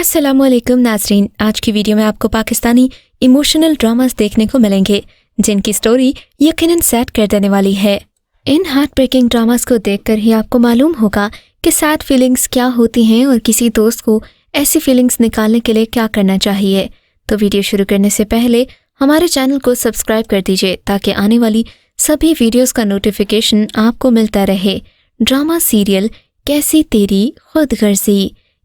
अस्सलाम वालेकुम नाज़रीन, आज की वीडियो में आपको पाकिस्तानी इमोशनल ड्रामास देखने को मिलेंगे जिनकी स्टोरी यकीनन सैड कर देने वाली है। इन हार्ट ब्रेकिंग ड्रामास को देखकर ही आपको मालूम होगा कि सैड फीलिंग्स क्या होती हैं और किसी दोस्त को ऐसी फीलिंग्स निकालने के लिए क्या करना चाहिए। तो वीडियो शुरू करने से पहले हमारे चैनल को सब्सक्राइब कर दीजिए ताकि आने वाली सभी वीडियोस का नोटिफिकेशन आपको मिलता रहे। ड्रामा सीरियल कैसी तेरी खुदगर्जी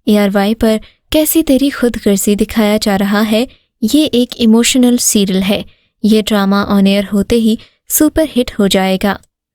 ARY पर कैसी तेरी खुदगर्जी दिखाया जा रहा है। ये एक इमोशनल सीरियल है। ये ड्रामा ऑन एयर होते ही सुपर हिट हो जाएगा।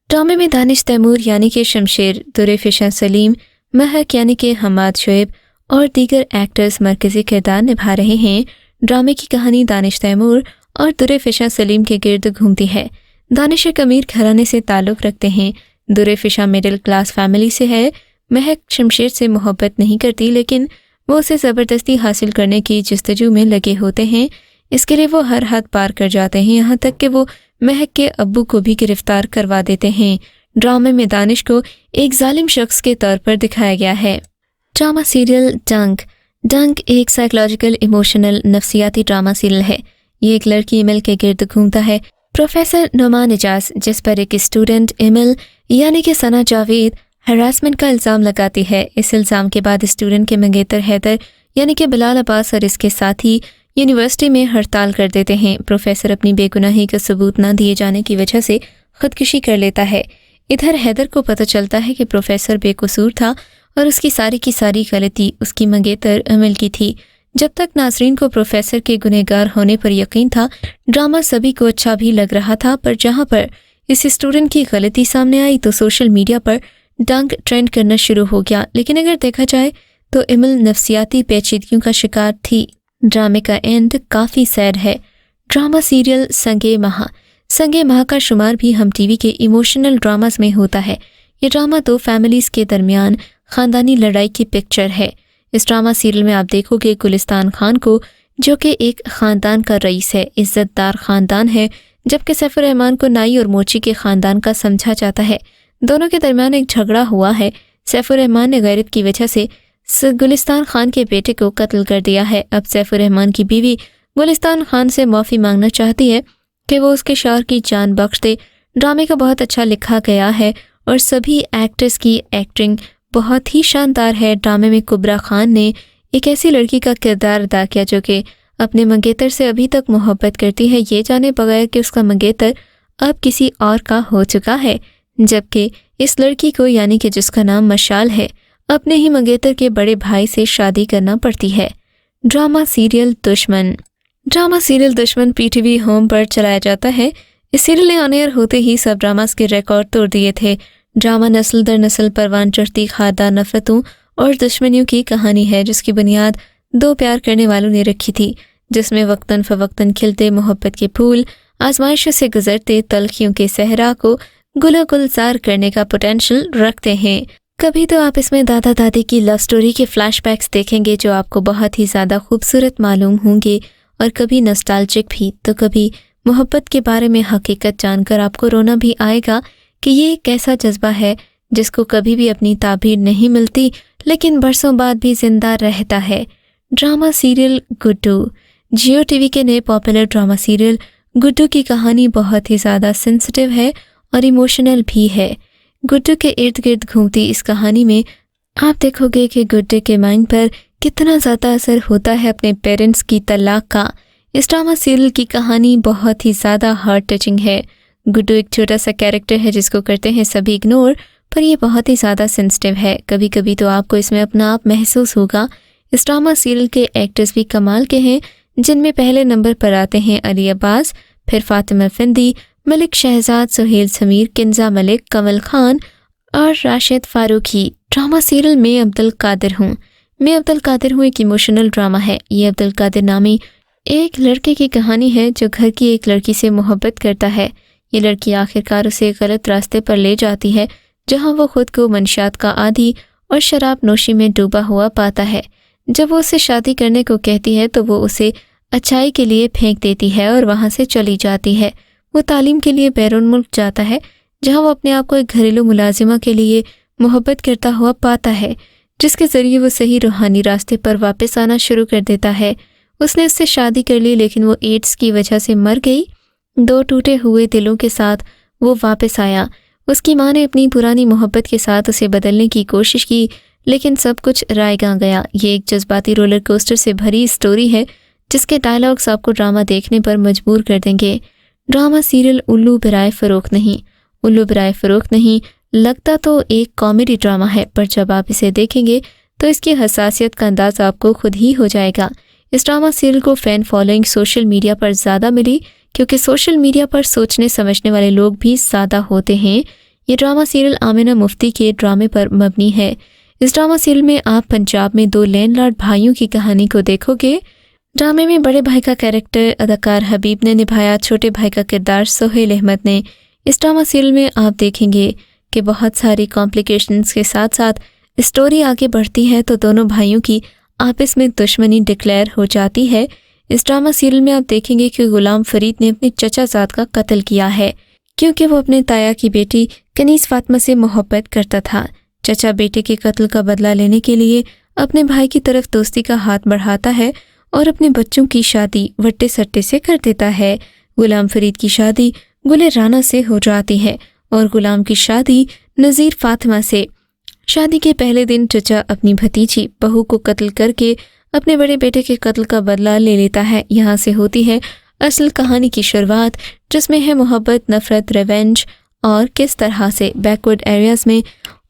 ड्रामे में दानिश तैमूर यानी कि शमशेर, दुरेफिशा सलीम, महक यानी कि हमाद शोएब और दीगर एक्टर्स मरकजी किरदार निभा रहे हैं। ड्रामे की कहानी दानिश तैमूर और दुरेफिशा सलीम के गिर्द घूमती है। दानिश एक अमीर घराने से ताल्लुक़ रखते हैं। दुरेफिशा मिडिल क्लास फैमिली से है। महक शमशेर से मोहब्बत नहीं करती लेकिन वो उसे ज़बरदस्ती हासिल करने की जस्तजू में लगे होते हैं। इसके लिए वो हर हद पार कर जाते हैं, यहाँ तक कि वो महक के अब्बू को भी गिरफ्तार करवा देते हैं। ड्रामे में दानिश को एक जालिम शख्स के तौर पर दिखाया गया है। ड्रामा सीरियल डंक एक साइकोलॉजिकल इमोशनल नफ्सियाती ड्रामा सीरियल है। ये एक लड़की इमल के गिर्द घूमता है। प्रोफेसर नुमान इजाज जिस पर एक स्टूडेंट इमल यानी कि सना जावेद हरासमेंट का इल्ज़ाम लगाती है। इस इल्ज़ाम के बाद स्टूडेंट के मंगेतर हैदर यानी कि बिलाल अब्बास और इसके साथी यूनिवर्सिटी में हड़ताल कर देते हैं। प्रोफेसर अपनी बेगुनाही का सबूत न दिए जाने की वजह से खुदकुशी कर लेता है। इधर हैदर को पता चलता है कि प्रोफेसर बेकसूर था और उसकी सारी की सारी गलती उसकी मंगेतर अमल की थी। जब तक नाज़रीन को प्रोफेसर के गुनहगार होने पर यकीन था, ड्रामा सभी को अच्छा भी लग रहा था। पर जहाँ पर इस स्टूडेंट की गलती सामने आई तो सोशल मीडिया पर डंक ट्रेंड करना शुरू हो गया। लेकिन अगर देखा जाए तो इमल नफ्सियाती पेचीदगियों का शिकार थी। ड्रामे का एंड काफ़ी सैड है। ड्रामा सीरियल संगे माह का शुमार भी हम टीवी के इमोशनल ड्रामास में होता है। ये ड्रामा दो फैमिलीज़ के दरमियान ख़ानदानी लड़ाई की पिक्चर है। इस ड्रामा सीरियल में आप देखोगे गुलिस्तान खान को, जो कि एक ख़ानदान का रईस है, इज़्ज़तदार ख़ानदान है, जबकि सैफुर रहमान को नाई और मोची के ख़ानदान का समझा जाता है। दोनों के दरमियान एक झगड़ा हुआ है। सैफुर रहमान ने गैरत की वजह से गुलिस्तान खान के बेटे को कत्ल कर दिया है। अब सैफुर रहमान की बीवी गुलिस्तान खान से माफ़ी मांगना चाहती है कि वो उसके शौहर की जान बख्श दे। ड्रामे का बहुत अच्छा लिखा गया है और सभी एक्टर्स की एक्टिंग बहुत ही शानदार है। ड्रामे में कुबरा खान ने एक ऐसी लड़की का किरदार अदा किया जो कि अपने मंगेतर से अभी तक मोहब्बत करती है, ये जाने बगैर कि उसका मंगेतर अब किसी और का हो चुका है। जबकि इस लड़की को यानी कि जिसका नाम मशाल है, अपने ही मंगेतर के बड़े भाई से शादी करना पड़ती है। ड्रामा सीरियल दुश्मन PTV होम पर चलाया जाता है। इस सीरियल ने ऑन एयर होते ही सब ड्रामास के रिकॉर्ड तोड़ दिए थे। ड्रामा नस्ल दर नस्ल परवान चढ़ती खानदान नफरतों और दुश्मनियों की कहानी है, जिसकी बुनियाद दो प्यार करने वालों ने रखी थी, जिसमें वक्तन फवक्तन खिलते मोहब्बत के फूल आजमाइशों से गुजरते तलखियों के सहरा को गुलो गुलजार करने का पोटेंशियल रखते हैं। कभी तो आप इसमें दादा दादी की लव स्टोरी के फ्लैशबैक्स देखेंगे जो आपको बहुत ही ज़्यादा खूबसूरत मालूम होंगे, और कभी नॉस्टैल्जिक भी, तो कभी मोहब्बत के बारे में हकीकत जानकर आपको रोना भी आएगा कि ये एक ऐसा जज्बा है जिसको कभी भी अपनी ताबीर नहीं मिलती लेकिन बरसों बाद भी जिंदा रहता है। ड्रामा सीरियल गुड्डू जियो टीवी के नए पॉपुलर ड्रामा सीरियल गुड्डू की कहानी बहुत ही ज़्यादा सेंसिटिव है और इमोशनल भी है। गुड्डू के इर्द गिर्द घूमती इस कहानी में आप देखोगे कि गुड्डू के माइंड पर कितना ज़्यादा असर होता है अपने पेरेंट्स की तलाक का। इस ड्रामा सीरियल की कहानी बहुत ही ज़्यादा हार्ट टचिंग है। गुड्डू एक छोटा सा कैरेक्टर है जिसको करते हैं सभी इग्नोर, पर ये बहुत ही ज़्यादा सेंसिटिव है। कभी कभी तो आपको इसमें अपना आप महसूस होगा। इस ड्रामा सीरियल के एक्टर्स भी कमाल के हैं, जिनमें पहले नंबर पर आते हैं अली अब्बास, फिर फातिमा फिंदी, मलिक शहजाद, सुहेल समीर, किंजा मलिक, कमल खान और राशिद फारूकी। ड्रामा सीरियल मैं अब्दुल कादिर हूँ एक इमोशनल ड्रामा है। ये अब्दुल कादिर नामी एक लड़के की कहानी है जो घर की एक लड़की से मोहब्बत करता है। ये लड़की आखिरकार उसे गलत रास्ते पर ले जाती है, जहाँ वो खुद को मंशियात का आदी और शराब नोशी में डूबा हुआ पाता है। जब वो उससे शादी करने को कहती है तो वो उसे अच्छाई के लिए फेंक देती है और वहाँ से चली जाती है। वो तालीम के लिए बैरून मुल्क जाता है, जहाँ वो अपने आप को एक घरेलू मुलाजिमा के लिए मोहब्बत करता हुआ पाता है। جس کے ذریعے وہ صحیح روحانی راستے پر واپس آنا شروع کر دیتا ہے۔ اس نے اس سے شادی کر لی لیکن وہ ایڈز کی وجہ سے مر گئی۔ 2 ٹوٹے ہوئے دلوں کے ساتھ وہ واپس آیا۔ اس کی ماں نے اپنی پرانی محبت کے ساتھ اسے بدلنے کی کوشش کی لیکن سب کچھ رائے گاں گیا۔ یہ ایک جذباتی رولر کوسٹر سے بھری سٹوری ہے جس کے ڈائلاگز آپ کو ڈرامہ دیکھنے پر مجبور کر دیں گے۔ ڈرامہ سیریل الو برائے فروخت نہیں، الو برائے فروخت نہیں لگتا تو ایک کامیڈی ڈرامہ ہے، پر جب آپ اسے دیکھیں گے تو اس کی حساسیت کا انداز آپ کو خود ہی ہو جائے گا۔ اس ڈرامہ سیریل کو فین فالوئنگ سوشل میڈیا پر زیادہ ملی کیونکہ سوشل میڈیا پر سوچنے سمجھنے والے لوگ بھی زیادہ ہوتے ہیں۔ یہ ڈرامہ سیریل آمنہ مفتی کے ڈرامے پر مبنی ہے۔ اس ڈرامہ سیریل میں آپ پنجاب میں 2 لینڈ لارڈ بھائیوں کی کہانی کو دیکھو گے۔ ڈرامے میں بڑے بھائی کا کیریکٹر اداکار حبیب نے نبھایا، چھوٹے بھائی کا کردار سہیل احمد نے۔ اس ڈرامہ سیریل میں آپ دیکھیں گے کہ بہت ساری کمپلیکیشنز کے ساتھ ساتھ اسٹوری آگے بڑھتی ہے تو دونوں بھائیوں کی آپس میں دشمنی ڈکلیئر ہو جاتی ہے۔ اس ڈرامہ سیریل میں آپ دیکھیں گے کہ غلام فرید نے اپنے چچا زاد کا قتل کیا ہے کیونکہ وہ اپنے تایا کی بیٹی کنیز فاطمہ سے محبت کرتا تھا۔ چچا بیٹے کے قتل کا بدلہ لینے کے لیے اپنے بھائی کی طرف دوستی کا ہاتھ بڑھاتا ہے اور اپنے بچوں کی شادی وٹے سٹے سے کر دیتا ہے۔ غلام فرید کی شادی گل رانا سے ہو جاتی ہے اور غلام کی شادی نذیر فاطمہ سے۔ شادی کے پہلے دن چچا اپنی بھتیجی بہو کو قتل کر کے اپنے بڑے بیٹے کے قتل کا بدلہ لے لیتا ہے۔ یہاں سے ہوتی ہے اصل کہانی کی شروعات، جس میں ہے محبت، نفرت، ریونج اور کس طرح سے بیکورڈ ایریاز میں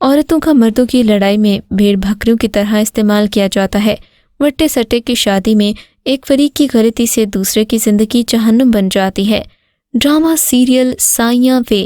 عورتوں کا مردوں کی لڑائی میں بھیڑ بکریوں کی طرح استعمال کیا جاتا ہے۔ وٹے سٹے کی شادی میں ایک فریق کی غلطی سے دوسرے کی زندگی جہنم بن جاتی ہے۔ ڈرامہ سیریل سائیاں وے۔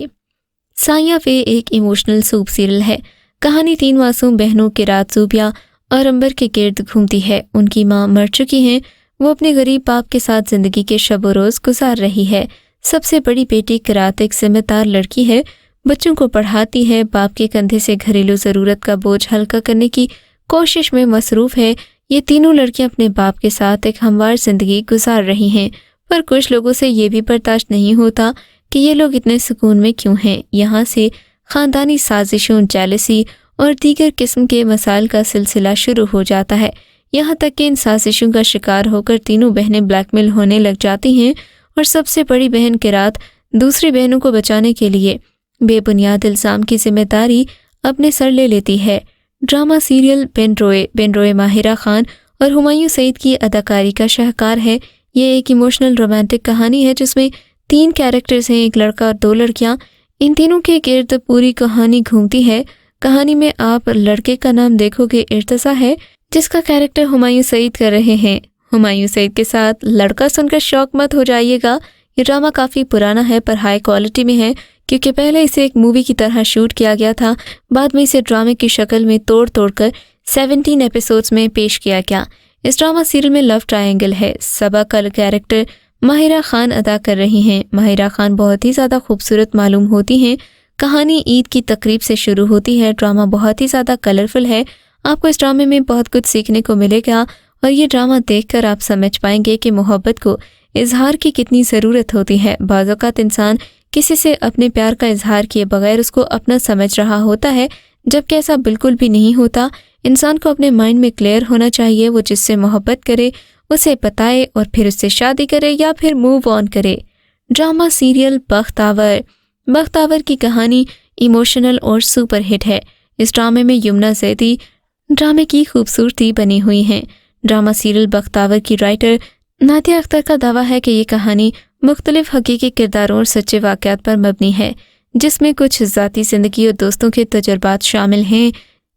سائیاں وے ایک ایموشنل سوپ سیریل ہے۔ کہانی 3 معصوم بہنوں قرات زوبیہ اور امبر کے گرد گھومتی ہے۔ ان کی ماں مر چکی ہیں، وہ اپنے غریب باپ کے ساتھ زندگی کے شب و روز گزار رہی ہے۔ سب سے بڑی بیٹی قرات ایک ذمہ دار لڑکی ہے، بچوں کو پڑھاتی ہے، باپ کے کندھے سے گھریلو ضرورت کا بوجھ ہلکا کرنے کی کوشش میں مصروف ہے۔ یہ تینوں لڑکیاں اپنے باپ کے ساتھ ایک ہموار زندگی گزار رہی ہیں، پر کچھ لوگوں سے یہ بھی برداشت نہیں ہوتا کہ یہ لوگ اتنے سکون میں کیوں ہیں۔ یہاں سے خاندانی سازشوں، جیلسی اور دیگر قسم کے مسائل کا سلسلہ شروع ہو جاتا ہے، یہاں تک کہ ان سازشوں کا شکار ہو کر تینوں بہنیں بلیک میل ہونے لگ جاتی ہیں اور سب سے بڑی بہن قرات دوسری بہنوں کو بچانے کے لیے بے بنیاد الزام کی ذمہ داری اپنے سر لے لیتی ہے۔ ڈرامہ سیریل بن روئے ماہرہ خان اور ہمایوں سعید کی اداکاری کا شاہکار ہے۔ یہ ایک ایموشنل رومانٹک کہانی ہے جس میں 3 کیریکٹرز ہیں، ایک لڑکا اور 2 لڑکیاں۔ ان تینوں کے گرد پوری کہانی گھومتی ہے۔ کہانی میں آپ لڑکے کا نام دیکھو گے ارتضیٰ ہے، جس کا کیریکٹر ہمایوں سعید کر رہے ہیں۔ ہمایوں سعید کے ساتھ لڑکا سن کر شوق مت ہو جائیے گا، یہ ڈرامہ کافی پرانا ہے پر ہائی کوالٹی میں ہے کیونکہ پہلے اسے ایک مووی کی طرح شوٹ کیا گیا تھا، بعد میں اسے ڈرامے کی شکل میں توڑ کر 17 ایپیسوڈز میں پیش کیا گیا۔ اس ڈرامہ سیریل میں لو ٹرائنگل ہے۔ صبا کا کیریکٹر ماہرہ خان ادا کر رہی ہیں۔ ماہرہ خان بہت ہی زیادہ خوبصورت معلوم ہوتی ہیں۔ کہانی عید کی تقریب سے شروع ہوتی ہے۔ ڈرامہ بہت ہی زیادہ کلرفل ہے، آپ کو اس ڈرامے میں بہت کچھ سیکھنے کو ملے گا اور یہ ڈرامہ دیکھ کر آپ سمجھ پائیں گے کہ محبت کو اظہار کی کتنی ضرورت ہوتی ہے۔ بعض اوقات انسان کسی سے اپنے پیار کا اظہار کیے بغیر اس کو اپنا سمجھ رہا ہوتا ہے، جبکہ ایسا بالکل بھی نہیں ہوتا۔ انسان کو اپنے مائنڈ میں کلیئر ہونا چاہیے، وہ جس سے محبت کرے اسے بتائے اور پھر اس سے شادی کرے یا پھر موو آن کرے۔ ڈرامہ سیریل بخت آور کی کہانی ایموشنل اور سپر ہٹ ہے۔ اس ڈرامے میں یمنا زیدی ڈرامے کی خوبصورتی بنی ہوئی ہیں۔ ڈرامہ سیریل بخت آور کی رائٹر نادیہ اختر کا دعویٰ ہے کہ یہ کہانی مختلف حقیقی کرداروں اور سچے واقعات پر مبنی ہے، جس میں کچھ ذاتی زندگی اور دوستوں کے تجربات شامل ہیں،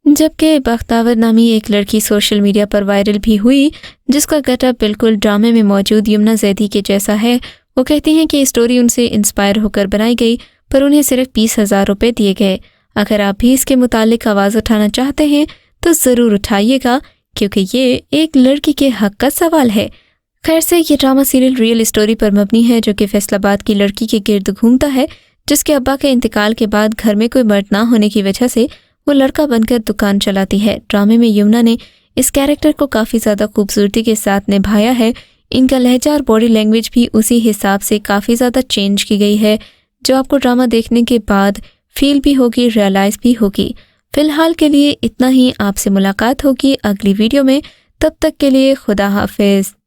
جبکہ بخت آور نامی ایک لڑکی سوشل میڈیا پر وائرل بھی ہوئی جس کا گیٹ اپ بالکل ڈرامے میں موجود یمنا زیدی کے جیسا ہے۔ وہ کہتی ہیں کہ یہ اسٹوری ان سے انسپائر ہو کر بنائی گئی پر انہیں صرف 20,000 روپے دیے گئے۔ اگر آپ بھی اس کے متعلق آواز اٹھانا چاہتے ہیں تو ضرور اٹھائیے گا کیونکہ یہ ایک لڑکی کے حق کا سوال ہے۔ خیر سے یہ ڈرامہ سیریل ریئل اسٹوری پر مبنی ہے جو کہ فیصل آباد کی لڑکی کے گرد گھومتا ہے جس کے ابا کے انتقال کے بعد گھر میں کوئی مرد نہ ہونے کی وجہ سے وہ لڑکا بن کر دکان چلاتی ہے۔ ڈرامے میں یمنا نے اس کیریکٹر کو کافی زیادہ خوبصورتی کے ساتھ نبھایا ہے۔ ان کا لہجہ اور باڈی لینگویج بھی اسی حساب سے کافی زیادہ چینج کی گئی ہے جو آپ کو ڈرامہ دیکھنے کے بعد فیل بھی ہوگی، ریئلائز بھی ہوگی۔ فی الحال کے لیے اتنا ہی، آپ سے ملاقات ہوگی اگلی ویڈیو میں، تب تک کے لیے خدا حافظ۔